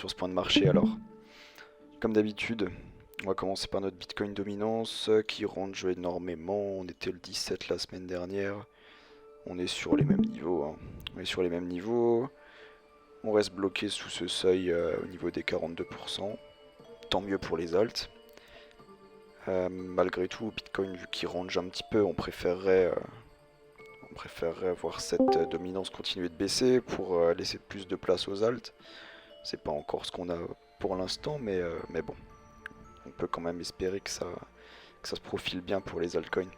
sur ce point de marché alors. Comme d'habitude, on va commencer par notre Bitcoin dominance qui range énormément. On était le 17 la semaine dernière. On est sur les mêmes niveaux, hein. On est sur les mêmes niveaux. On reste bloqué sous ce seuil au niveau des 42%. Tant mieux pour les alts. Malgré tout, Bitcoin, vu qu'il range un petit peu, on préférerait voir cette dominance continuer de baisser pour laisser plus de place aux alts. C'est pas encore ce qu'on a pour l'instant, mais bon, on peut quand même espérer que ça se profile bien pour les altcoins.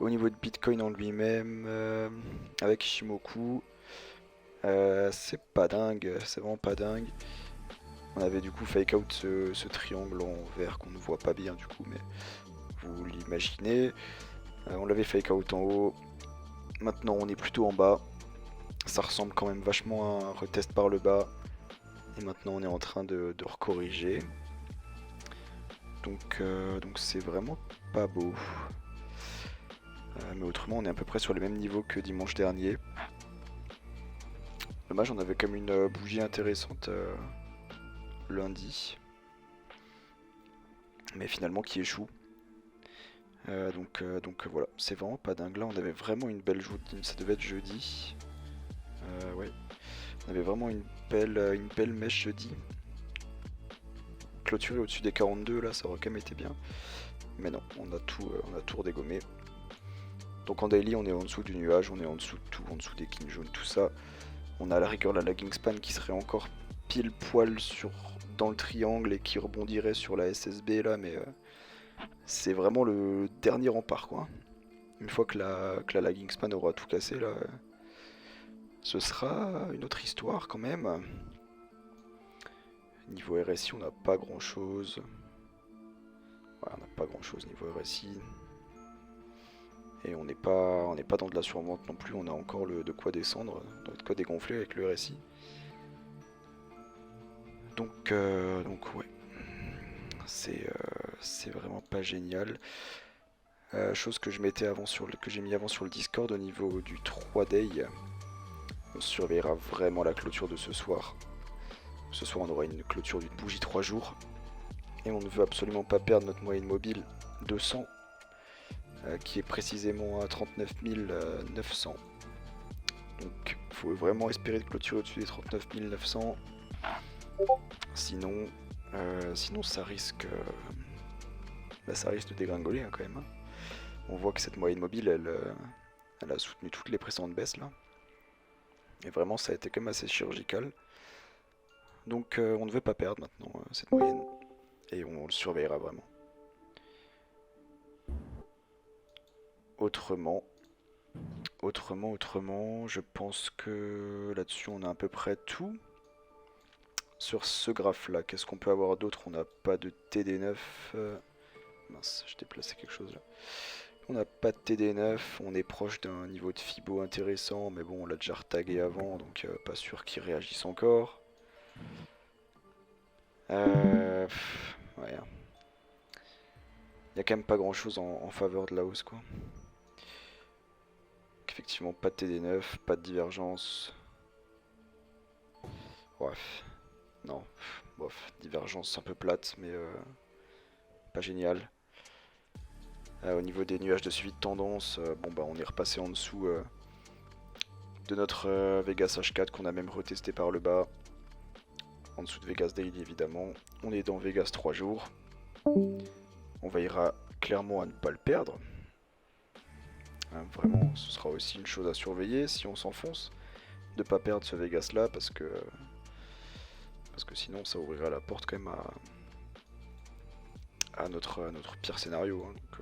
Au niveau de Bitcoin en lui-même, avec Ishimoku, c'est pas dingue, c'est vraiment pas dingue. On avait du coup fake out ce triangle en vert qu'on ne voit pas bien du coup, mais vous l'imaginez. On l'avait fake out en haut, maintenant on est plutôt en bas. Ça ressemble quand même vachement à un retest par le bas. Et maintenant on est en train de recorriger. Donc c'est vraiment pas beau. Mais autrement on est à peu près sur les mêmes niveaux que dimanche dernier. Dommage, on avait quand même une bougie intéressante lundi. Mais finalement qui échoue. Donc voilà, c'est vraiment pas dingue. Là on avait vraiment une belle joute, ça devait être jeudi. Ouais, on avait vraiment une belle mèche jeudi. Clôturé au-dessus des 42 là, ça aurait quand même été bien. Mais non, on a tout redégommé. Donc en daily on est en dessous du nuage, on est en dessous de tout, en dessous des kings jaunes, tout ça. On a à la rigueur la lagging span qui serait encore pile poil dans le triangle et qui rebondirait sur la SSB là, mais c'est vraiment le dernier rempart quoi. Une fois que la lagging span aura tout cassé là, ce sera une autre histoire quand même. Niveau RSI on n'a pas grand chose. Ouais, on n'a pas grand chose niveau RSI. Et on n'est pas dans de la survente non plus, on a encore de quoi descendre, de quoi dégonfler avec le RSI. Donc ouais, c'est vraiment pas génial. Chose que j'ai mis avant sur le Discord au niveau du 3day. On surveillera vraiment la clôture de ce soir. Ce soir on aura une clôture d'une bougie 3 jours. Et on ne veut absolument pas perdre notre moyenne mobile 200. Qui est précisément à 39 900. Donc il faut vraiment espérer de clôturer au-dessus des 39 900. Sinon ça risque de dégringoler hein, quand même. Hein. On voit que cette moyenne mobile elle a soutenu toutes les précédentes baisses là. Et vraiment ça a été quand même assez chirurgical. Donc on ne veut pas perdre maintenant cette moyenne. Et on le surveillera vraiment. Autrement, je pense que là-dessus on a à peu près tout. Sur ce graphe là, qu'est-ce qu'on peut avoir d'autre? On n'a pas de TD9. Mince, j'ai déplacé quelque chose là. On n'a pas de TD9, on est proche d'un niveau de Fibo intéressant, mais bon on l'a déjà retagué avant, donc pas sûr qu'il réagisse encore. Ouais. Il n'y a quand même pas grand chose en faveur de la hausse quoi. Effectivement pas de TD9, pas de divergence. Bref. Non, bof, divergence un peu plate, mais pas génial. Au niveau des nuages de suivi de tendance, bon bah on est repassé en dessous de notre Vegas H4 qu'on a même retesté par le bas. En dessous de Vegas Daily évidemment. On est dans Vegas 3 jours. On veillera clairement à ne pas le perdre. Hein, vraiment, ce sera aussi une chose à surveiller si on s'enfonce. De ne pas perdre ce Vegas là parce que sinon ça ouvrira la porte quand même à notre pire scénario. Hein. Donc,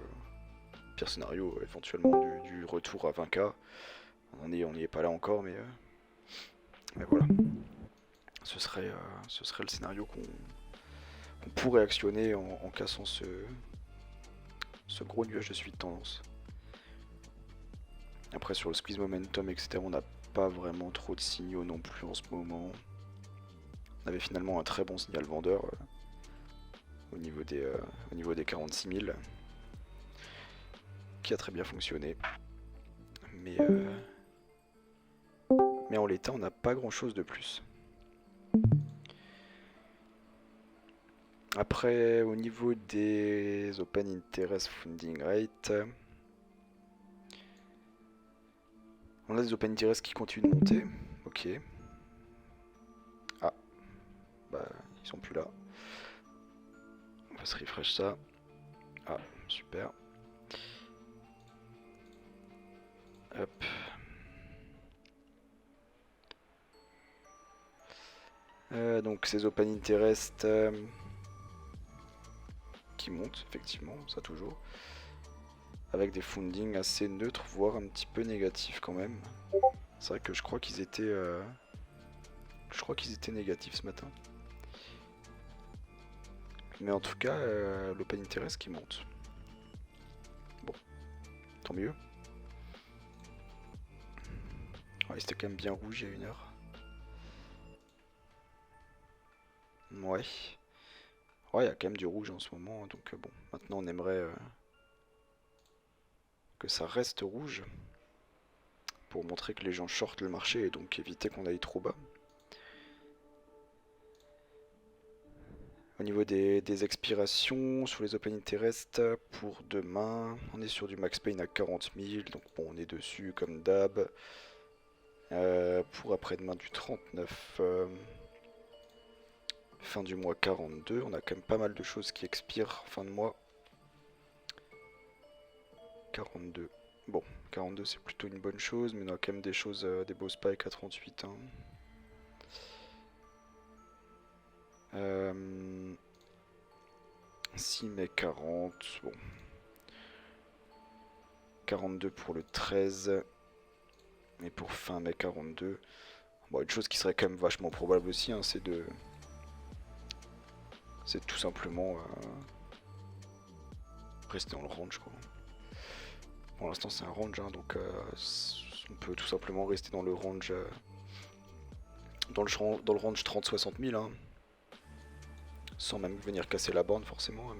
pire scénario éventuellement du retour à 20k. On n'y est pas là encore mais voilà. Ce serait le scénario qu'on pourrait actionner en cassant ce gros nuage de suite de tendance. Après sur le squeeze momentum etc on n'a pas vraiment trop de signaux non plus en ce moment. On avait finalement un très bon signal vendeur au niveau des 46 000 qui a très bien fonctionné. Mais Mais en l'état, on n'a pas grand chose de plus. Après, au niveau des Open Interest Funding Rate, on a des Open Interest qui continuent de monter. Ok. Ah, bah, ils sont plus là. On va se refresh ça. Ah, super. Hop. Donc ces Open Interest qui montent, effectivement, ça toujours. Avec des fundings assez neutres, voire un petit peu négatifs quand même. C'est vrai que je crois qu'ils étaient... négatifs ce matin. Mais en tout cas, l'Open Interest qui monte. Bon, tant mieux. Ouais, c'était quand même bien rouge il y a 1 heure. Ouais. Ouais, il y a quand même du rouge en ce moment, donc bon, maintenant on aimerait que ça reste rouge pour montrer que les gens shortent le marché et donc éviter qu'on aille trop bas. Au niveau des expirations, sur les Open Interest, pour demain, on est sur du Max Payne à 40 000, donc bon, on est dessus comme d'hab. Pour après-demain du 39, fin du mois 42, on a quand même pas mal de choses qui expirent fin de mois. 42. Bon, 42 c'est plutôt une bonne chose, mais on a quand même des choses, des beaux spikes à 38. Hein. 6 mai 40, bon. 42 pour le 13. Et pour fin mai 42. Bon, une chose qui serait quand même vachement probable aussi, hein, c'est de... C'est tout simplement rester dans le range quoi. Pour l'instant c'est un range, hein, donc on peut tout simplement rester dans le range dans le range 30-60 000 hein, sans même venir casser la borne forcément, hein,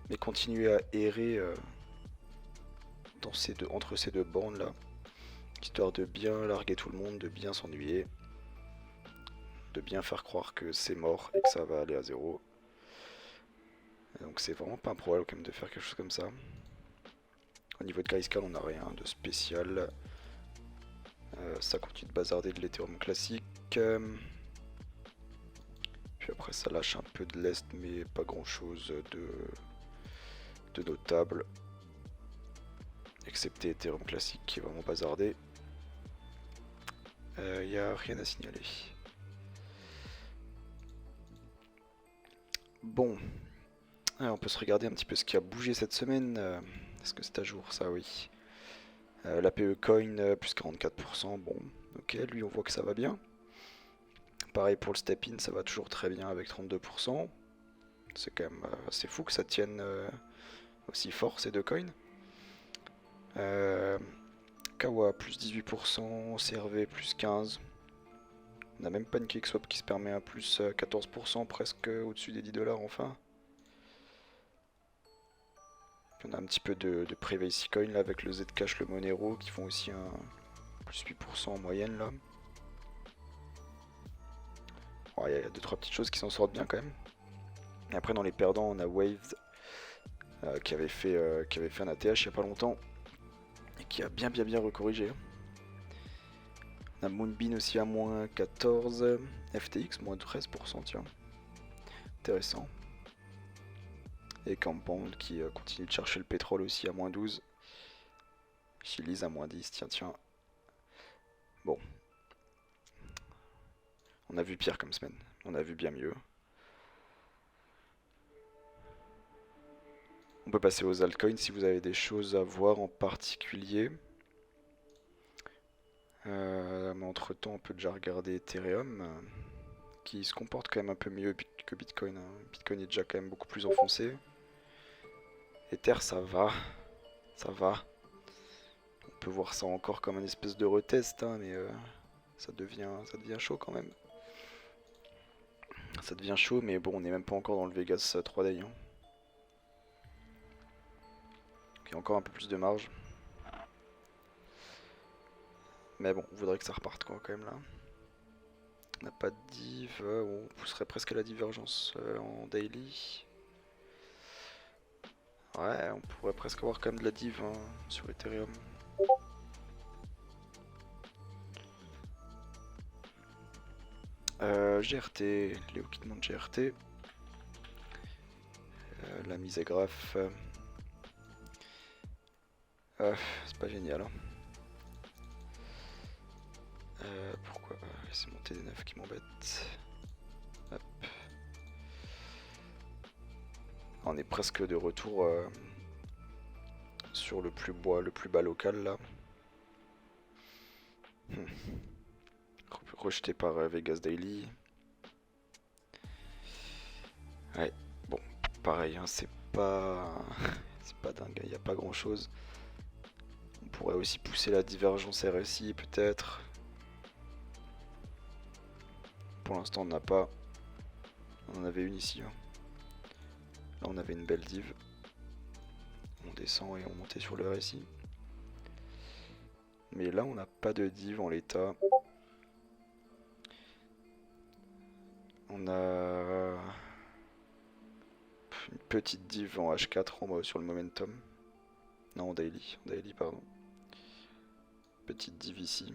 mais continuer à errer dans entre ces deux bornes là, histoire de bien larguer tout le monde, de bien s'ennuyer, de bien faire croire que c'est mort et que ça va aller à zéro. Donc c'est vraiment pas un problème quand même de faire quelque chose comme ça. Au niveau de Grayscale on n'a rien de spécial. Ça continue de bazarder de l'Ethereum classique. Puis après ça lâche un peu de l'Est mais pas grand chose de notable. Excepté Ethereum classique qui est vraiment bazardé. Y a rien à signaler. Bon. Alors, on peut se regarder un petit peu ce qui a bougé cette semaine. Est-ce que c'est à jour ça? Oui. L'APE Coin plus 44%. Bon, ok, lui on voit que ça va bien. Pareil pour le step-in, ça va toujours très bien avec 32%. C'est quand même assez fou que ça tienne aussi fort ces deux coins. Kawa plus 18%, CRV plus 15%. On a même PancakeSwap qui se permet un plus 14% presque au-dessus des 10$ enfin. Puis on a un petit peu de Privacy Coin là avec le Zcash, le Monero qui font aussi un plus 8% en moyenne là. Il y a 2-3 petites choses qui s'en sortent bien quand même. Et après dans les perdants on a Waves qui avait fait un ATH il y a pas longtemps et qui a bien recorrigé. On a Moonbeam aussi à moins 14, FTX moins 13%, tiens. Intéressant. Et Compound qui continue de chercher le pétrole aussi à moins 12. Chili's à moins 10, tiens. Bon. On a vu pire comme semaine, on a vu bien mieux. On peut passer aux altcoins si vous avez des choses à voir en particulier. Mais entre temps on peut déjà regarder Ethereum qui se comporte quand même un peu mieux que Bitcoin. Hein. Bitcoin est déjà quand même beaucoup plus enfoncé. Ether ça va. On peut voir ça encore comme une espèce de retest, hein, mais ça devient chaud quand même. Ça devient chaud, mais bon, on n'est même pas encore dans le Vegas 3D. Hein. Il y a encore un peu plus de marge. Mais bon, on voudrait que ça reparte quoi, quand même là. On n'a pas de div, on pousserait presque à la divergence en daily. Ouais, on pourrait presque avoir quand même de la div hein, sur Ethereum. GRT, Léo qui demande GRT. La mise à graphe. C'est pas génial. Hein. Pourquoi c'est mon TD9 qui m'embête. Hop. On est presque de retour sur le plus bas local là. Rejeté par Vegas Daily. Ouais, bon, pareil, hein, c'est pas dingue, il n'y a pas grand chose. On pourrait aussi pousser la divergence RSI peut-être. Pour l'instant on n'a pas. On en avait une ici. Hein. Là on avait une belle div. On descend et on montait sur le RSI. Mais là on n'a pas de div en l'état. On a une petite div en H4 sur le momentum. Non, en daily, pardon. Petite div ici.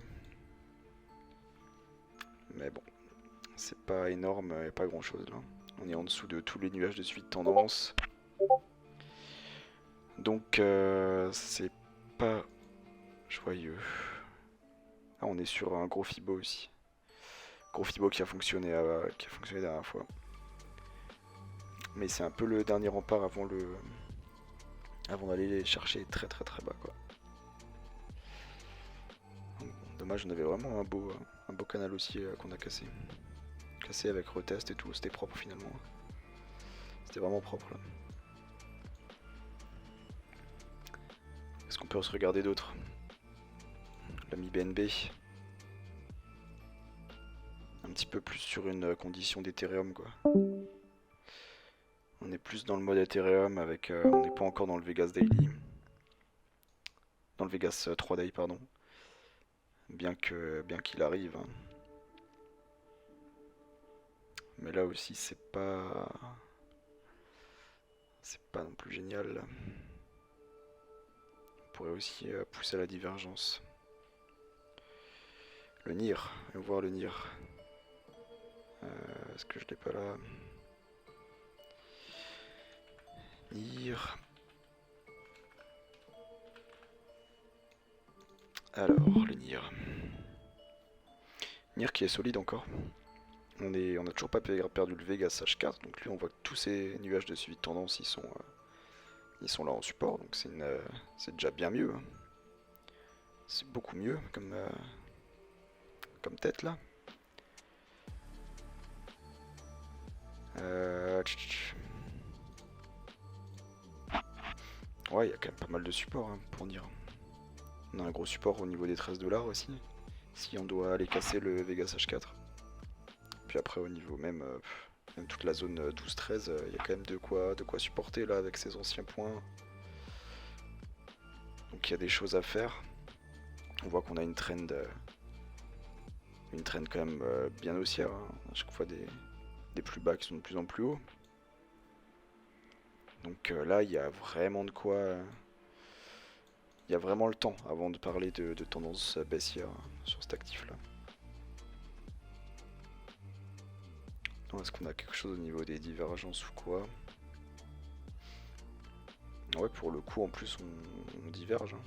Mais bon, c'est pas énorme, il n'y a pas grand chose là. On est en dessous de tous les nuages de suivi de tendance. Donc c'est pas joyeux. Ah, on est sur un gros Fibo aussi. Gros Fibo qui a fonctionné la dernière fois. Mais c'est un peu le dernier rempart avant d'aller les chercher très bas quoi. Dommage, on avait vraiment un beau canal aussi qu'on a cassé. Cassé avec retest et tout, c'était propre finalement. C'était vraiment propre là. Est-ce qu'on peut se regarder d'autres? L'ami BNB. Un petit peu plus sur une condition d'Ethereum quoi. On est plus dans le mode Ethereum avec... on n'est pas encore dans le Vegas Daily. Dans le Vegas 3 Day pardon. Bien qu'il arrive. Hein. Mais là aussi c'est pas non plus génial. On pourrait aussi pousser à la divergence. Le NIR, on va voir le NIR. Est-ce que je l'ai pas là? NIR. Alors, le NIR. NIR qui est solide encore. On a toujours pas perdu le Vegas H4, donc lui on voit que tous ces nuages de suivi de tendance ils sont là en support, donc c'est déjà bien mieux. Hein. C'est beaucoup mieux comme tête là. Ouais, il y a quand même pas mal de support hein, pour dire. On a un gros support au niveau des 13 $ aussi, si on doit aller casser le Vegas H4. Puis après au niveau même toute la zone 12-13, il y a quand même de quoi supporter là avec ces anciens points. Donc il y a des choses à faire. On voit qu'on a une trend quand même bien haussière. Hein. À chaque fois des plus bas qui sont de plus en plus hauts. Donc là il y a vraiment de quoi... il y a vraiment le temps avant de parler de tendance baissière sur cet actif là. Est-ce qu'on a quelque chose au niveau des divergences ou quoi? Ouais, pour le coup, en plus, on diverge. Hein.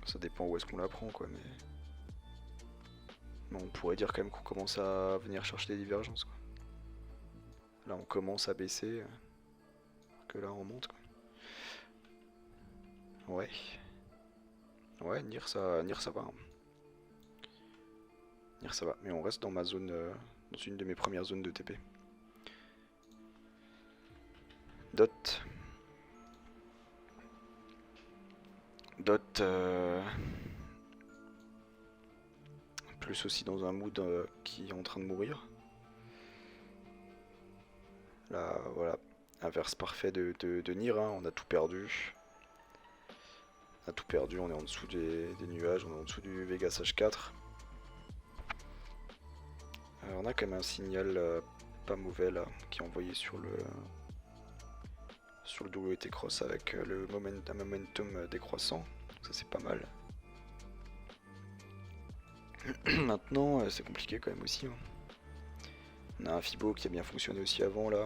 Ça dépend où est-ce qu'on la prend, quoi, mais... on pourrait dire quand même qu'on commence à venir chercher des divergences, quoi. Là, on commence à baisser, que là, on monte, quoi. Ouais. Ouais, NIR, ça va. Hein. NIR, ça va. Mais on reste dans ma zone... dans une de mes premières zones de TP. Dot. Plus aussi dans un mood qui est en train de mourir. Là, voilà. Inverse parfait de NIR, hein. On a tout perdu. a tout perdu, on est en dessous des nuages, on est en dessous du Vegas H4. On a quand même un signal pas mauvais là, qui est envoyé sur le WT Cross avec un momentum décroissant, ça c'est pas mal. Maintenant c'est compliqué quand même aussi, hein. On a un Fibo qui a bien fonctionné aussi avant là,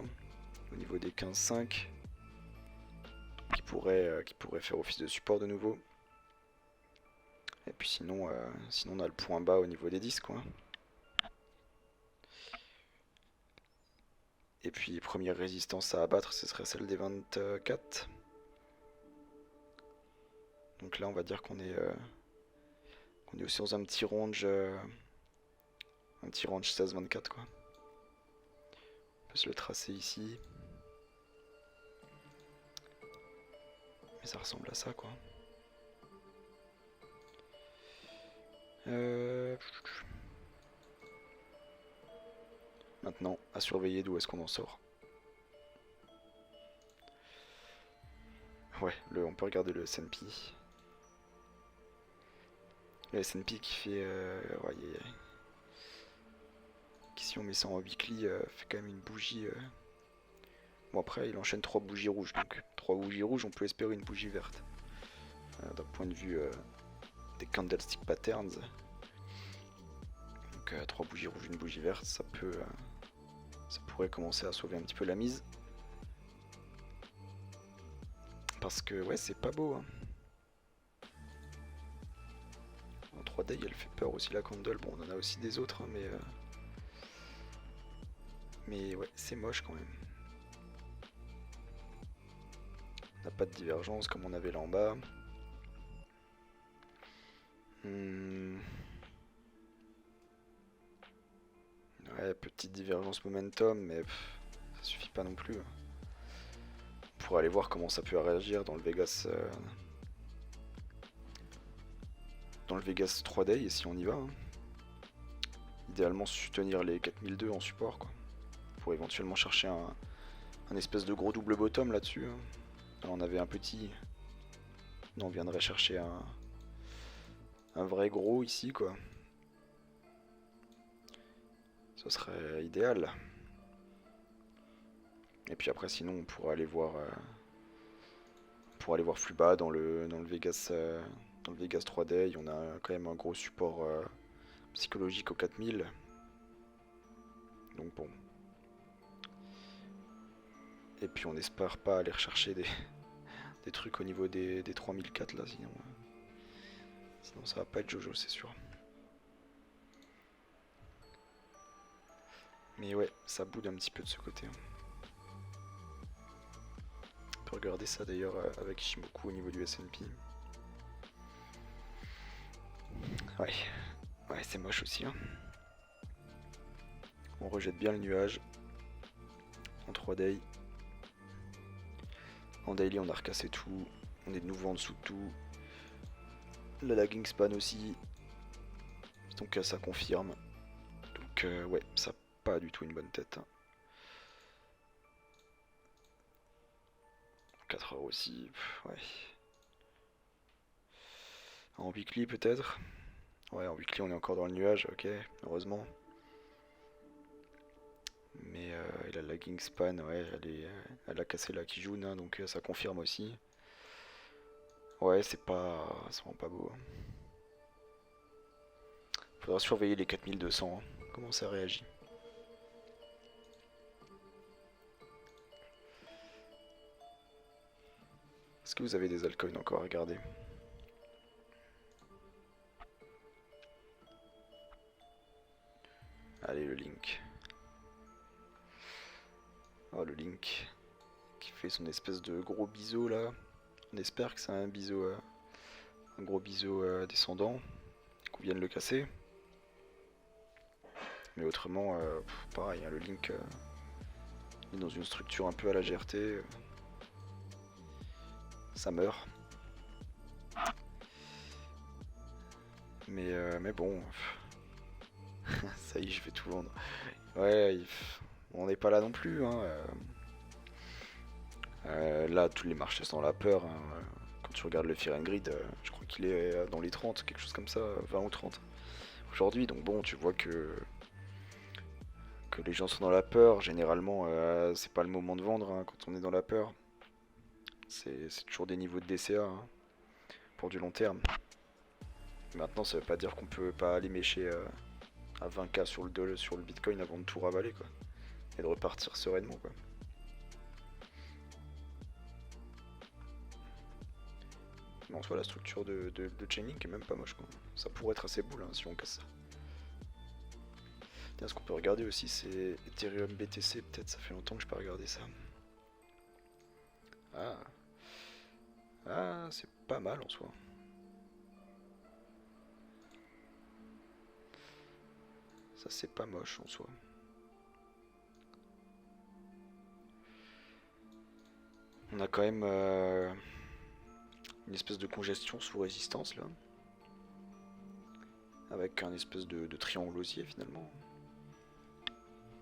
au niveau des 15,5, qui pourrait faire office de support de nouveau. Et puis sinon on a le point bas au niveau des 10 quoi. Et puis première résistance à abattre, ce serait celle des 24. Donc là on va dire qu'on est aussi dans un petit range 16-24 quoi. On peut se le tracer ici. Mais ça ressemble à ça quoi. Maintenant, à surveiller d'où est-ce qu'on en sort. Ouais, on peut regarder le S&P. Le S&P qui fait... ouais, si on met ça en weekly, fait quand même une bougie... Bon après, il enchaîne 3 bougies rouges, donc 3 bougies rouges, on peut espérer une bougie verte. D'un point de vue des candlestick patterns. Donc 3 bougies rouges, une bougie verte, ça pourrait commencer à sauver un petit peu la mise. Parce que ouais, c'est pas beau, hein. En 3D, elle fait peur aussi la candle. Bon, on en a aussi des autres, hein, mais ouais, c'est moche quand même. On n'a pas de divergence comme on avait là en bas. Ouais, petite divergence momentum, mais ça suffit pas non plus. On pourrait aller voir comment ça peut réagir dans le Vegas 3 Day, et si on y va. Hein. Idéalement soutenir les 4002 en support, quoi. Pour éventuellement chercher un espèce de gros double bottom là-dessus. Hein. Là, on avait un petit. Là, on viendrait chercher un vrai gros ici, quoi. Ce serait idéal. Et puis après, sinon, on pourrait aller voir plus bas dans le Vegas 3 Day. On a quand même un gros support psychologique au 4000. Donc bon. Et puis on espère pas aller rechercher des trucs au niveau des 3004 là, sinon ça va pas être Jojo, c'est sûr. Mais ouais, ça boude un petit peu de ce côté. On peut regarder ça d'ailleurs avec Ishimoku au niveau du S&P. Ouais, c'est moche aussi. Hein. On rejette bien le nuage en 3 day. En daily, on a recassé tout. On est de nouveau en dessous de tout. Le lagging span aussi. Donc ça confirme. Donc ouais, ça n'a pas du tout une bonne tête. Hein. 4 heures aussi. Ouais. En weekly peut-être. Ouais, en weekly on est encore dans le nuage, ok, heureusement. Mais la lagging span, ouais, elle a cassé la Kijun, hein, donc ça confirme aussi. Ouais, c'est vraiment pas beau. Hein. Faudra surveiller les 4200, hein, comment ça réagit. Est-ce que vous avez des altcoins encore à regarder? Allez, le Link. Oh, le Link qui fait son espèce de gros biseau là. On espère que c'est un biseau, un gros biseau descendant, qu'on vienne le casser. Mais autrement, pareil, hein, le Link est dans une structure un peu à la GRT. Ça meurt. Mais bon, ça y est, je vais tout vendre. Ouais, on n'est pas là non plus. Hein. Là, tous les marchés sont dans la peur. Hein. tu regardes le Fear and Greed, je crois qu'il est dans les 30, quelque chose comme ça, 20 ou 30 aujourd'hui. Donc bon, tu vois que les gens sont dans la peur. Généralement, c'est pas le moment de vendre hein, quand on est dans la peur. C'est toujours des niveaux de DCA hein, pour du long terme. Maintenant, ça veut pas dire qu'on peut pas aller mécher à 20K sur le Bitcoin avant de tout ravaler quoi. Et de repartir sereinement quoi. Mais en soi, la structure de Chainlink est même pas moche quoi. Ça pourrait être assez boule hein, si on casse ça. Tiens, ce qu'on peut regarder aussi, c'est Ethereum BTC. Peut-être ça fait longtemps que je peux regarder ça. Ah, ah c'est pas mal en soi. Ça, c'est pas moche en soi. On a quand même une espèce de congestion sous résistance là. Avec un espèce de triangle haussier finalement.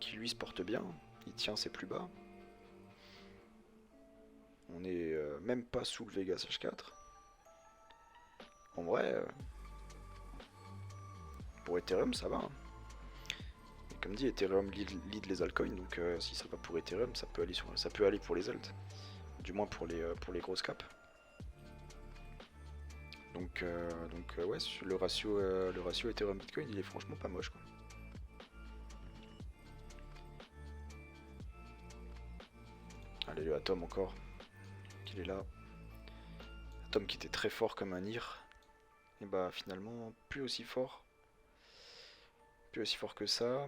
Qui lui se porte bien. Il tient ses plus bas. On est même pas sous le Vegas H4. En vrai, pour Ethereum ça va. Hein. Et comme dit, Ethereum lead les altcoins, donc si ça va pour Ethereum, ça peut aller pour les alt. Du moins pour les grosses caps. Donc ouais, le ratio Ethereum Bitcoin, il est franchement pas moche quoi. Allez, le Atom encore. Qu'il est là. Atom qui était très fort comme un IR. Et bah finalement, plus aussi fort. Plus aussi fort que ça.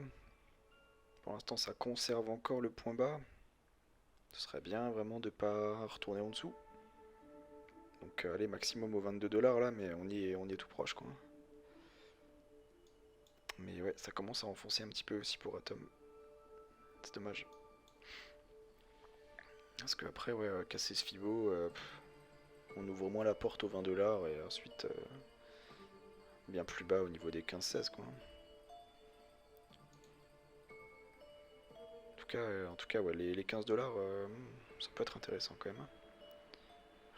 Pour l'instant, ça conserve encore le point bas. Ce serait bien vraiment de pas retourner en dessous. Donc allez, maximum aux 22 $ là, mais on y est tout proche quoi. Mais ouais, ça commence à enfoncer un petit peu aussi pour Atom. C'est dommage. Parce que après, ouais, casser ce FIBO, on ouvre moins la porte aux 20 $ et ensuite bien plus bas au niveau des 15-16 quoi. En tout cas ouais, les 15 $, ça peut être intéressant quand même. Hein.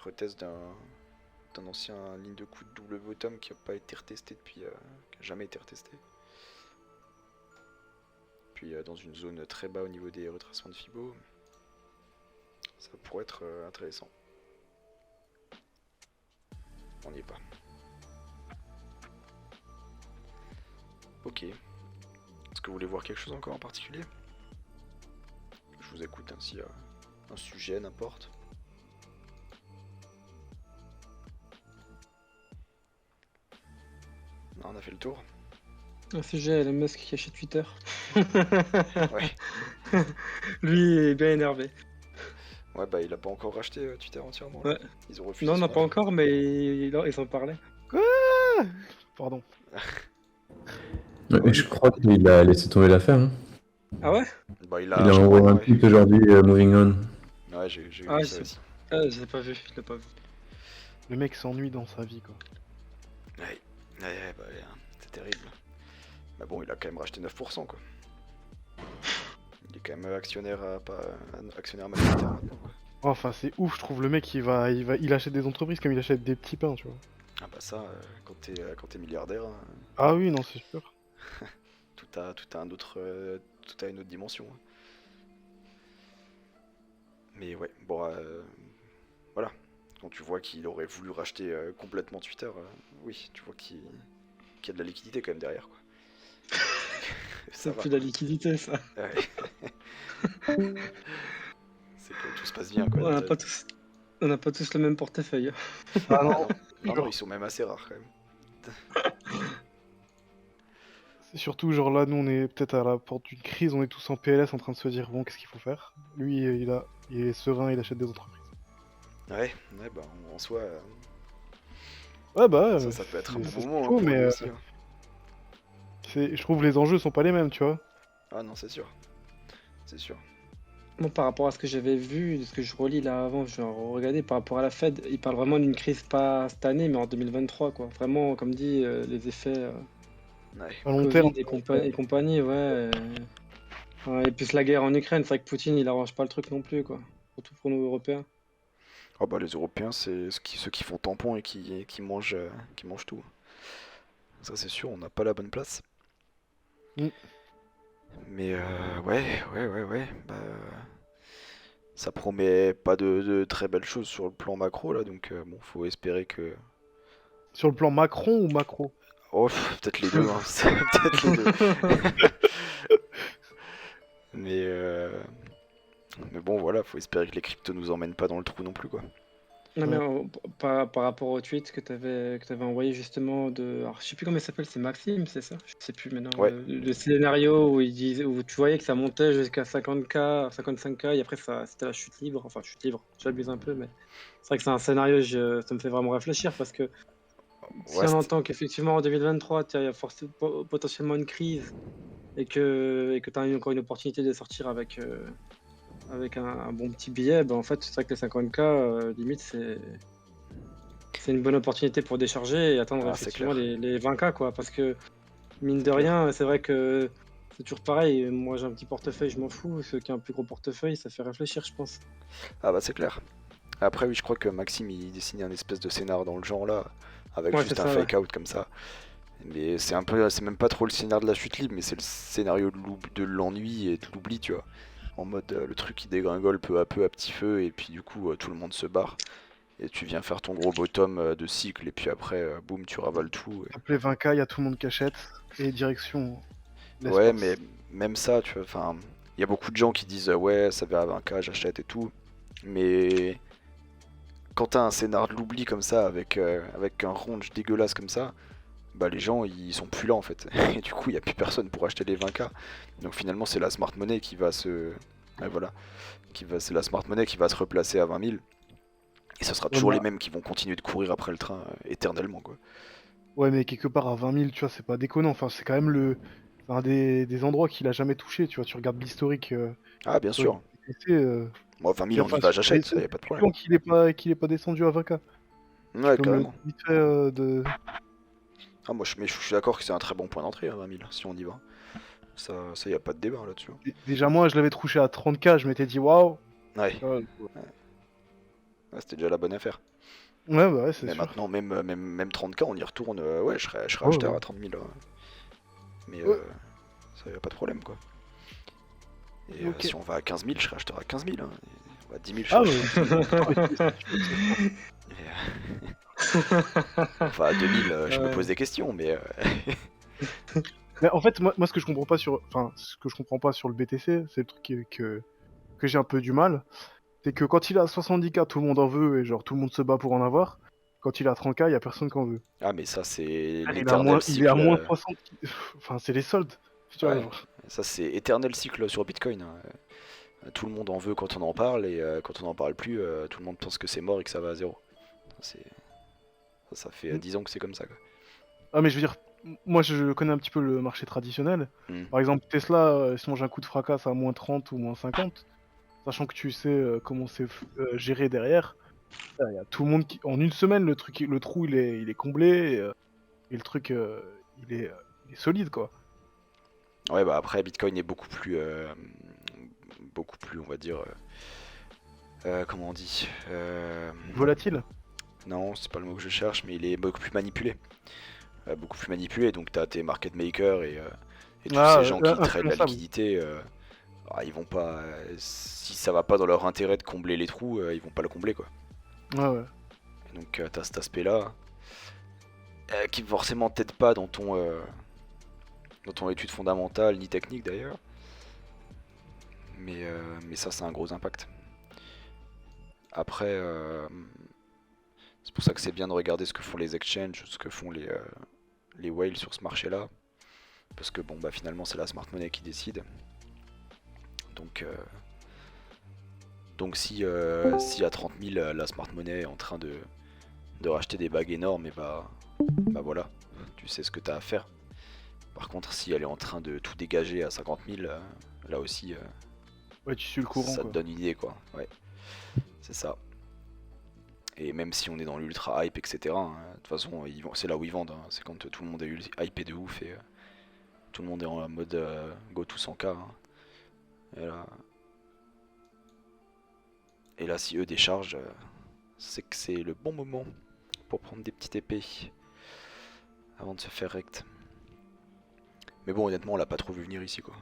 Retest d'un ancien ligne de coup de double bottom qui n'a pas été retesté depuis, qui n'a jamais été retesté. Puis dans une zone très bas au niveau des retracements de Fibo, ça pourrait être intéressant. On n'y est pas. Ok. Est-ce que vous voulez voir quelque chose encore en particulier? Je vous écoute hein, s'il y a un sujet, n'importe. Non, on a fait le tour. Un sujet, Elon Musk qui achète Twitter. Ouais. Lui est bien énervé. Ouais, bah il a pas encore racheté Twitter entièrement. Là. Ouais. Ils ont refusé. Non, on n'a son pas offre. encore, mais ils en parlaient. Pardon. Ouais. Je crois qu'il a laissé tomber l'affaire. Hein. Ah ouais? Bah il Il a a, je envoyé crois, un ouais. tweet aujourd'hui, moving on. Ouais, j'ai vu Ah, ça aussi. je l'ai pas vu, je l'ai pas vu. Le mec s'ennuie dans sa vie, quoi. Ouais, bah, ouais, c'est terrible. Mais bon, il a quand même racheté 9%, quoi. Il est quand même actionnaire, actionnaire majoritaire maintenant, quoi. Enfin, c'est ouf, je trouve. Le mec, il achète des entreprises comme il achète des petits pains, tu vois. Ah bah ça, quand t'es milliardaire, hein, Ah oui, non, c'est sûr. tout a une autre dimension. Hein. Mais ouais, bon, voilà. Quand tu vois qu'il aurait voulu racheter complètement Twitter, oui, tu vois qu'il y a de la liquidité quand même derrière, quoi. Ça C'est va. plus la liquidité, ça. Ouais. C'est que tout se passe bien, quoi. On n'a pas tous le même portefeuille. Ah Ah non, non, ils sont même assez rares quand même. c'est surtout, genre là, nous, on est peut-être à la porte d'une crise, on est tous en PLS en train de se dire, bon, qu'est-ce qu'il faut faire? Lui, il est serein, il achète des entreprises. Ouais, bah en soi, Ouais, bah, ça peut être un c'est bon ce moment qu'il hein, faut, pour lui mais aussi. Hein. je trouve les enjeux sont pas les mêmes, tu vois. Ah non, c'est sûr. C'est sûr. Bon, par rapport à ce que j'avais vu, ce que je relis là avant, je regardais par rapport à la Fed, il parle vraiment d'une crise pas cette année, mais en 2023, quoi. Vraiment, comme dit, les effets Ouais. À long Covid terme, et compagnie, ouais. Ouais, et plus la guerre en Ukraine, c'est vrai que Poutine, il arrange pas le truc non plus, quoi. Surtout pour nous Européens. Oh bah les Européens, c'est ceux qui font tampon et qui mangent tout. Ça c'est sûr, on n'a pas la bonne place. Mm. Mais ouais. Bah, ça promet pas de très belles choses sur le plan macro là, donc bon, faut espérer que. Sur le plan Macron ou macro? Oh, peut-être les deux, hein. C'est peut-être les deux. Mais, mais bon, voilà, faut espérer que les cryptos nous emmènent pas dans le trou non plus, quoi. Non, mais Ouais. par rapport au tweet que t'avais envoyé justement de. Alors, je sais plus comment il s'appelle, c'est Maxime, c'est ça? Je sais plus maintenant. Ouais, Le scénario où il disait, où tu voyais que ça montait jusqu'à 50K, 55K, et après c'était la chute libre. Enfin, chute libre, j'abuse un peu, mais c'est vrai que c'est un scénario, ça me fait vraiment réfléchir parce que si ouais, on entend qu'effectivement en 2023, il y a potentiellement une crise et que tu as encore une opportunité de sortir avec un bon petit billet, ben en fait, c'est vrai que les 50K, limite, c'est une bonne opportunité pour décharger et atteindre ah, c'est effectivement clair, les 20K, quoi. Parce que, mine c'est de clair. rien, c'est vrai que c'est toujours pareil. Moi, j'ai un petit portefeuille, je m'en fous. Ceux qui ont un plus gros portefeuille, ça fait réfléchir, je pense. Ah bah c'est clair. Après, oui, je crois que Maxime, il dessinait un espèce de scénar dans le genre là, avec Ouais, c'est juste un ça, ouais. fake out comme ça. Mais c'est un peu, c'est même pas trop le scénario de la chute libre, mais c'est le scénario de l'ennui et de l'oubli, tu vois. En mode, le truc qui dégringole peu à peu à petit feu, et puis du coup, tout le monde se barre. Et tu viens faire ton gros bottom de cycle, et puis après, boum, tu ravales tout. Appelé 20K, il y a tout le monde qui achète. Et direction Ouais, mais l'espace. même ça, tu vois, enfin, il y a beaucoup de gens qui disent, ouais, ça va à 20K, j'achète et tout. Mais quand t'as un scénar de l'oubli comme ça, avec un range dégueulasse comme ça, bah les gens ils sont plus là en fait. Et du coup, il n'y a plus personne pour acheter les 20K. Donc finalement, c'est la smart money qui va se. Ouais, voilà. C'est la smart money qui va se replacer à 20 000. Et ce sera Ouais, toujours les mêmes qui vont continuer de courir après le train éternellement, quoi. ouais, mais quelque part à 20 000, tu vois, c'est pas déconnant. Enfin, c'est quand même un des endroits qu'il a jamais touché. Tu vois, tu regardes l'historique Ah, bien historique sûr. du BTC, Moi, 20 000, on y enfin, va, ça j'achète, ça y a fait pas de depuis problème. quand qu'il est pas descendu à 20K? Tu Ouais, peux me le dire carrément. vite fait Ah, mais je suis d'accord que c'est un très bon point d'entrée, hein, 20 000, si on y va. Ça y a pas de débat là-dessus. Déjà, moi, je l'avais touché à 30K, je m'étais dit waouh. Ouais, Tu vois, ouais, c'était déjà la bonne affaire. ouais, bah ouais, c'est Mais sûr. maintenant, même 30K, on y retourne. Ouais, je serais Ouais, acheteur ouais. à 30 000. Mais Ouais, ça y a pas de problème, quoi. Et ok. si on va à 15 000, je serais acheteur à 15 000, hein. Et à 10 000, je serais Ah, acheteur à 10 000. ah, mais si tu veux que ça se fasse. Enfin, à 2 000, je me pose Ouais. des questions, mais Mais en fait, moi, ce que je comprends pas enfin, ce que je comprends pas sur le BTC, c'est le truc que j'ai un peu du mal. C'est que quand il est à 70K, tout le monde en veut et genre tout le monde se bat pour en avoir. Quand il est à 30K, il y a personne qui en veut. ah, mais ça, c'est Il est à moins, l'éternel il est à cycle. moins 60. Enfin, c'est les soldes. Tu vois, Ouais, genre. ça, c'est éternel cycle sur Bitcoin, hein. Tout le monde en veut quand on en parle, et quand on n'en parle plus, tout le monde pense que c'est mort et que ça va à zéro. C'est- ça fait Mm. 10 ans que c'est comme ça, quoi. Ah, mais je veux dire, moi je connais un petit peu le marché traditionnel. Hmm. Par exemple, Tesla, se mange un coup de fracasse à moins 30 ou moins 50, sachant que tu sais comment c'est géré derrière. Il y a tout le monde qui. En une semaine, le trou il est comblé et le truc il est solide quoi. Ouais, bah après, Bitcoin est beaucoup plus, on va dire, comment on dit Volatile. non, c'est pas le mot que je cherche, mais il est beaucoup plus manipulé. Beaucoup plus manipulé, donc t'as tes market makers et tous Ah, ces gens qui traitent la influençable. liquidité, ils vont pas, si ça va pas dans leur intérêt de combler les trous, ils vont pas le combler, quoi. Ouais, ouais. Et donc t'as cet aspect-là, qui forcément t'aide pas dans ton étude fondamentale ni technique d'ailleurs, mais ça c'est un gros impact. Après, c'est pour ça que c'est bien de regarder ce que font les exchanges, ce que font les whales sur ce marché-là, parce que bon bah finalement c'est la smart money qui décide. Donc, si à 30 000 la smart money est en train de racheter des bagues énormes, et bah voilà, tu sais ce que t'as à faire. Par contre, si elle est en train de tout dégager à 50 000, là aussi, Ouais, tu suis le courant ça te quoi. donne une idée, quoi. Ouais, c'est ça. Et même si on est dans l'ultra hype, etc., hein, de toute façon, c'est là où ils vendent, hein. C'est quand tout le monde est hypé de ouf et tout le monde est en mode go to 100K, hein. Et là, si eux déchargent, c'est que c'est le bon moment pour prendre des petites épées avant de se faire rect. Mais bon, honnêtement, on l'a pas trop vu venir ici, quoi.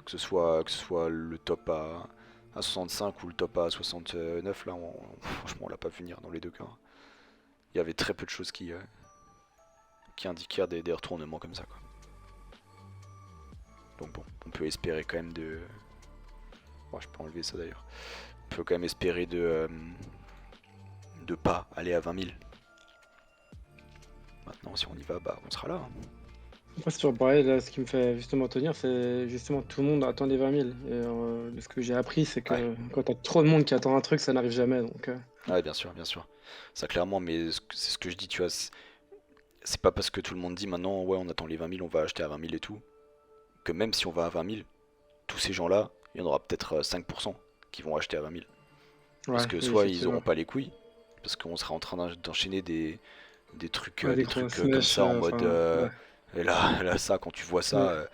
Que ce soit le top à 65 ou le top à 69, là, franchement, on l'a pas vu venir dans les deux cas. Il y avait très peu de choses qui indiquèrent des retournements comme ça, quoi. Donc bon, on peut espérer quand même de... Bon, je peux enlever ça d'ailleurs. On peut quand même espérer de pas aller à 20 000. Maintenant, si on y va, bah on sera là, hein. Après, c'est toujours pareil, là, ce qui me fait justement tenir, c'est justement tout le monde attend les 20 000. Et ce que j'ai appris, c'est que Ouais. quand t'as trop de monde qui attend un truc, ça n'arrive jamais. Donc, Ouais, bien sûr, bien sûr. Ça clairement, mais c'est ce que je dis, tu vois. C'est pas parce que tout le monde dit maintenant, ouais, on attend les 20 000, on va acheter à 20 000 et tout, que même si on va à 20 000, tous ces gens-là, il y en aura peut-être 5% qui vont acheter à 20 000. Parce ouais, que oui, soit ils effectivement. auront pas les couilles, parce qu'on sera en train d'enchaîner des trucs, Ouais, des des gros trucs comme smash, ça en mode. enfin, ouais. Et là, ça, quand tu vois ça,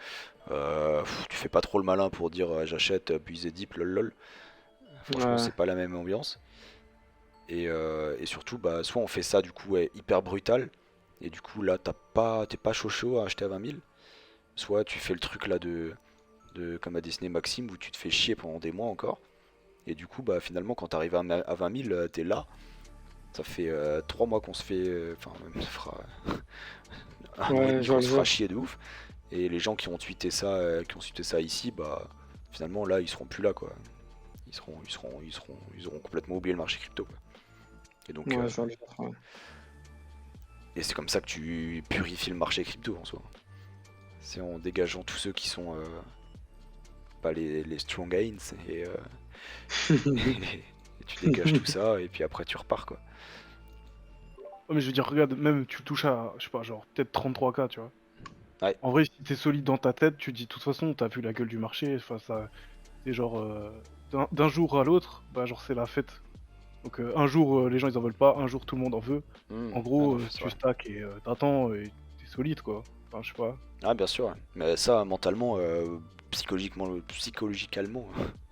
Ouais. tu fais pas trop le malin pour dire j'achète, puis Zedip, lol lol. Franchement, Ouais. c'est pas la même ambiance. Et surtout, bah, soit on fait ça du coup ouais, hyper brutal, et du coup là t'es pas chaud à acheter à 20 000, soit tu fais le truc là comme a dessiné Maxime où tu te fais chier pendant des mois encore, et du coup bah finalement quand t'arrives à 20 000 t'es là, ça fait 3 mois qu'on se fait, enfin même ça fera un an et Ouais, demi je vois qu'on le se fera genre. chier de ouf, et les gens qui ont tweeté ça, ici, bah finalement là ils seront plus là quoi, ils auront complètement oublié le marché crypto quoi. Et donc Ouais, je vois le genre. Ouais. et c'est comme ça que tu purifies le marché crypto en soi. C'est en dégageant tous ceux qui sont pas les strong gains et tu dégages tout ça et puis après tu repars quoi. Ouais, mais je veux dire, regarde, même tu touches à, je sais pas, genre peut-être 33K, tu vois. Ouais, En vrai, si t'es solide dans ta tête, tu te dis, de toute façon, t'as vu la gueule du marché, enfin, ça, c'est genre, d'un jour à l'autre, bah, genre, c'est la fête. Donc, un jour, les gens, ils en veulent pas, un jour, tout le monde en veut. En ah gros, non, c'est tu vrai. stacks et t'attends, et t'es solide, quoi. Enfin, je sais pas. Ah bien sûr, ouais. Mais ça mentalement, psychologiquement, il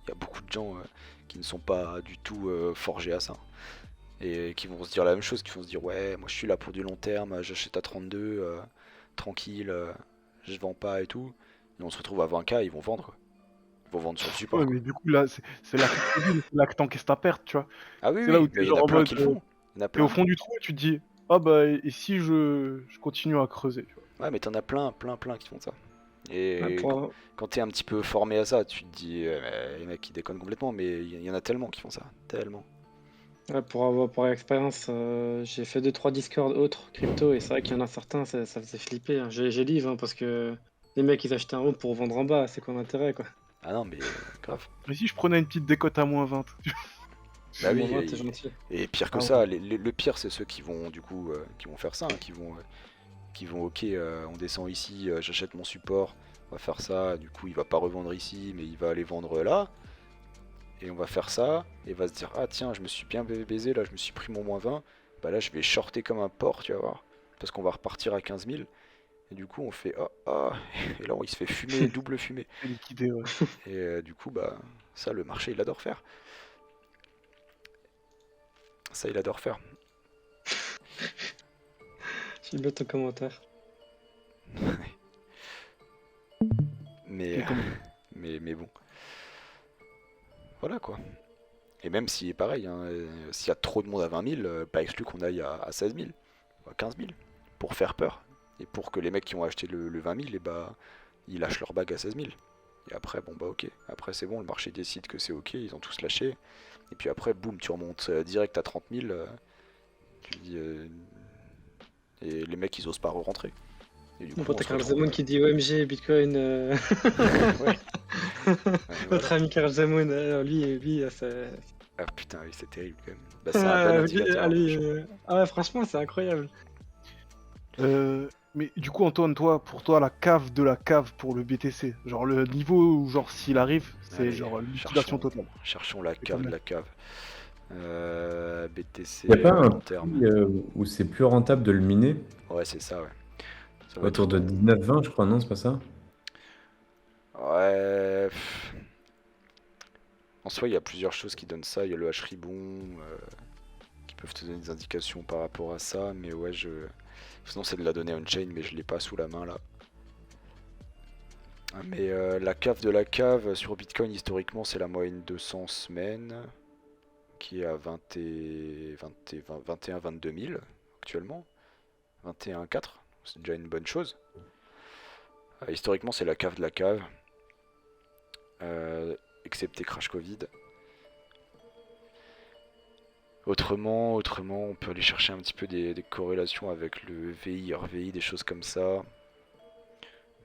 y a beaucoup de gens qui ne sont pas du tout forgés à ça. Et qui vont se dire la même chose, qui vont se dire ouais, moi je suis là pour du long terme, j'achète à 32, tranquille, je vends pas et tout. Et on se retrouve à 20K, ils vont vendre quoi. Ils vont vendre sur le Ouais, support quoi. mais du coup, là, c'est là que tu te dis, c'est là que t'encaisses ta perte, tu vois. Ah oui, C'est là où oui, mais t'es il y en genre a en plein mode, qui le font. Il y en a t'es au plein. fond du trou et tu te dis, ah bah, et si je continue à creuser, tu vois. Ouais, mais t'en as plein qui font ça. Ouais, Et pour, quand t'es un petit peu formé à ça, tu te dis, les mecs qui déconnent complètement, mais il y en a tellement qui font ça. Tellement. ouais, pour l'expérience, j'ai fait 2-3 Discord autres crypto et c'est vrai qu'il y en a certains, ça faisait flipper, hein. J'ai livre hein, parce que les mecs ils achetaient en haut pour vendre en bas, c'est quoi l'intérêt quoi? Ah non, mais grave. Mais si je prenais une petite décote à moins 20, Bah À oui, moins 20, t'es gentil. et pire que Ah ça, ouais. le pire c'est ceux qui vont du coup qui vont faire ça, hein, qui vont ok, on descend ici, j'achète mon support, on va faire ça, du coup il va pas revendre ici, mais il va aller vendre là, et on va faire ça, et va se dire ah tiens je me suis bien baisé là, je me suis pris mon moins 20, bah là je vais shorter comme un porc, tu vas voir, parce qu'on va repartir à 15 000, et du coup on fait ah ah, et là il se fait fumer, double fumer, c'est liquidé, ouais. et du coup bah ça le marché il adore faire, ça il adore faire. J'ai bien ton commentaire. Mais, Et comme... mais bon, voilà quoi. Et même si, pareil, hein, s'il y a trop de monde à 20 000, pas exclu qu'on aille à 16 000, ou à 15 000, pour faire peur. Et pour que les mecs qui ont acheté le 20 000, et bah, ils lâchent leur bague à 16 000. Et après, bon bah ok. Après c'est bon, le marché décide que c'est ok, ils ont tous lâché. Et puis après, boum, tu remontes direct à 30 000. Tu dis, et les mecs, ils osent pas re-rentrer. Et du coup, Bon, on t'as se Carl retrouve... Zemmour qui dit OMG, Bitcoin. ouais, voilà. Notre ami Carl Zemmour, lui, c'est. Ah putain, oui, c'est terrible quand même. Bah, c'est un bon indicateur, hein, franchement. Ah ouais, franchement, c'est incroyable. Mais du coup, Antoine, toi, pour toi, la cave de la cave pour le BTC, genre le niveau où, genre, s'il arrive, c'est Allez, genre liquidation totale. cherchons la C'est cave de combien? la cave. BTC Y a pas un long terme. prix où c'est plus rentable de le miner? Ouais, c'est ça, ouais. Ça va Autour être de 19-20, je crois, non, c'est pas ça? Ouais. En soi, il y a plusieurs choses qui donnent ça. Il y a le H-Ribon, qui peuvent te donner des indications par rapport à ça. Mais ouais, sinon c'est de la donnée on-chain, mais je l'ai pas sous la main là. Mais la cave de la cave sur Bitcoin, historiquement, c'est la moyenne 200 semaines, qui est à 21-22 000 actuellement. 21,4, c'est déjà une bonne chose. Historiquement, c'est la cave de la cave, excepté Crash Covid. Autrement, on peut aller chercher un petit peu des corrélations avec le VI, RVI, des choses comme ça.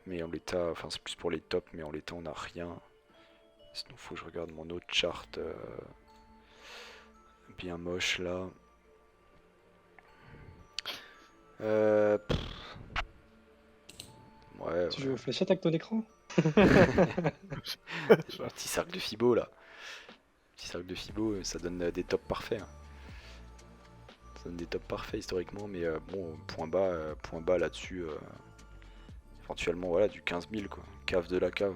Mais en l'état, enfin c'est plus pour les tops, mais en l'état on n'a rien. Sinon faut que je regarde mon autre chart bien moche là. Pff. Ouais, Tu joues aux fléchettes avec ton écran? petit cercle de Fibo là. Petit cercle de Fibo, ça donne des tops parfaits. Hein. Ça donne des tops parfaits historiquement, mais bon, point bas là-dessus. Éventuellement, voilà, du 15 000 quoi. Cave de la cave.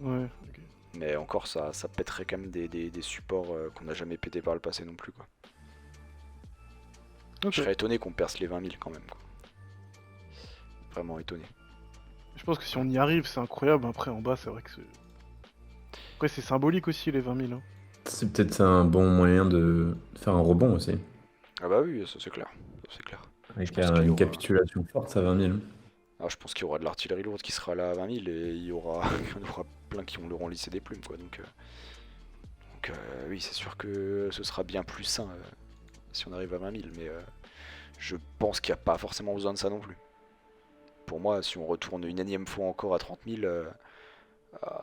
Ouais, ok. Mais encore, ça pèterait quand même des supports qu'on n'a jamais pété par le passé non plus quoi. Ok. Je serais étonné qu'on perce les 20 000 quand même quoi. Vraiment étonné. Je pense que si on y arrive, c'est incroyable. Après, en bas, c'est vrai que c'est. Après, c'est symbolique aussi, les 20 000. Hein. C'est peut-être un bon moyen de faire un rebond aussi. Ah bah oui, ça c'est clair. Ça, c'est clair. Avec pense qu'il y une aura- capitulation forte à 20 000. Ah, je pense qu'il y aura de l'artillerie lourde qui sera là à 20 000 et il y en aura plein qui leur ont lissé des plumes quoi. Donc oui, c'est sûr que ce sera bien plus sain si on arrive à 20 000. Mais je pense qu'il n'y a pas forcément besoin de ça non plus. Pour moi, si on retourne une énième fois encore à 30 000,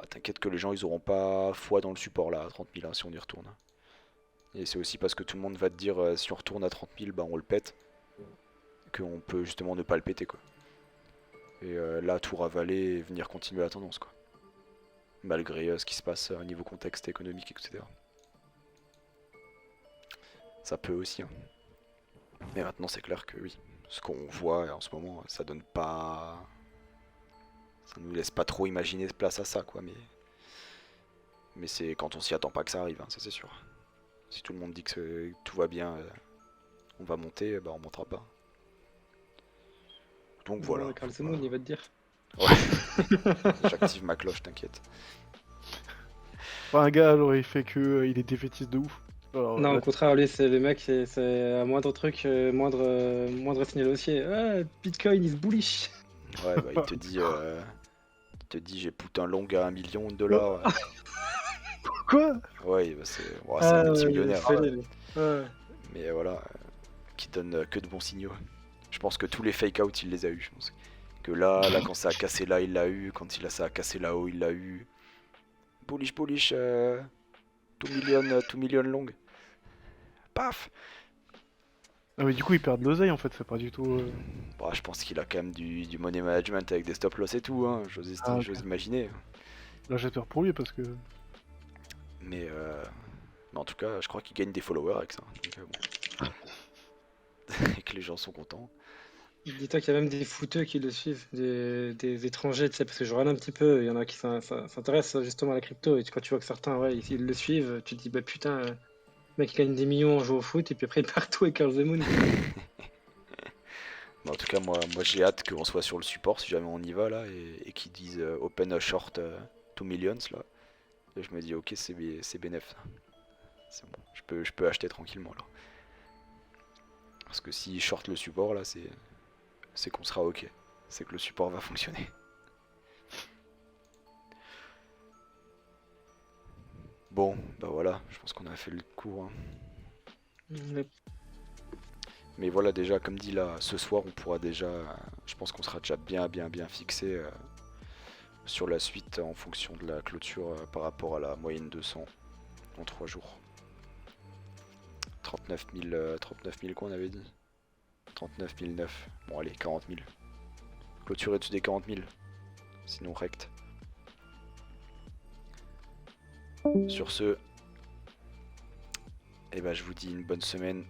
t'inquiète que les gens ils auront pas foi dans le support là à 30 000 hein, si on y retourne. Et c'est aussi parce que tout le monde va te dire si on retourne à 30 000, bah on le pète. Qu'on peut justement ne pas le péter quoi. Et là tout ravaler et venir continuer la tendance quoi. Malgré ce qui se passe au niveau contexte économique, etc. Ça peut aussi. Hein. Mais maintenant c'est clair que oui. Ce qu'on voit en ce moment, ça donne pas. Ça nous laisse pas trop imaginer place à ça quoi. Mais c'est quand on s'y attend pas que ça arrive, hein, ça c'est sûr. Si tout le monde dit que tout va bien, on va monter, bah on montera pas. Donc voilà. Carl Simon, il va te dire. Ouais. J'active ma cloche, t'inquiète. Enfin, un gars, alors, il fait que. Il est défaitiste de ouf. Alors, Non, là, au contraire, lui, c'est le mec, c'est à moindre truc, moindre signal haussier. Ah, Bitcoin is bullish. Ouais, bah il te dit j'ai put un long à 1 million de dollars. Quoi? Ouais, bah, c'est un multimillionnaire. Ouais. Mais voilà, qui donne que de bons signaux. Je pense que tous les fake out il les a eu. Je pense que là quand ça a cassé là il l'a eu, quand ça a cassé là-haut il l'a eu. Bullish, 2 million long. Paf. Ah, mais du coup, ils perdent l'oseille en fait, c'est pas du tout. Bah, je pense qu'il a quand même du money management avec des stop loss et tout, hein. J'ose Ok. imaginer. Là, j'ai peur pour lui parce que. Mais en tout cas, je crois qu'il gagne des followers avec ça. Donc, bon. Et que les gens sont contents. Dis-toi qu'il y a même des footeux qui le suivent, des étrangers, tu sais, parce que je regarde un petit peu, il y en a qui s'intéressent justement à la crypto, et quand tu vois que certains, ouais, ils le suivent, tu te dis, bah putain, le mec il gagne des millions en jouant au foot, et puis après il part tout avec Carl Zemoun. Mais en tout cas, moi j'ai hâte qu'on soit sur le support si jamais on y va là et qu'ils disent open a short 2 millions là. Et je me dis, ok, c'est bénef. C'est bon, je peux acheter tranquillement là. Parce que si short le support là, c'est qu'on sera ok. C'est que le support va fonctionner. Bon, bah voilà, je pense qu'on a fait le cours. Hein. Mais voilà, déjà, comme dit là, ce soir, on pourra déjà. Je pense qu'on sera déjà bien fixé sur la suite en fonction de la clôture par rapport à la moyenne 200 en 3 jours. 39 000 quoi on avait dit 39 009. Bon, allez, 40 000. Clôturer dessus des 40 000. Sinon, rect. Sur ce, et bah, je vous dis une bonne semaine.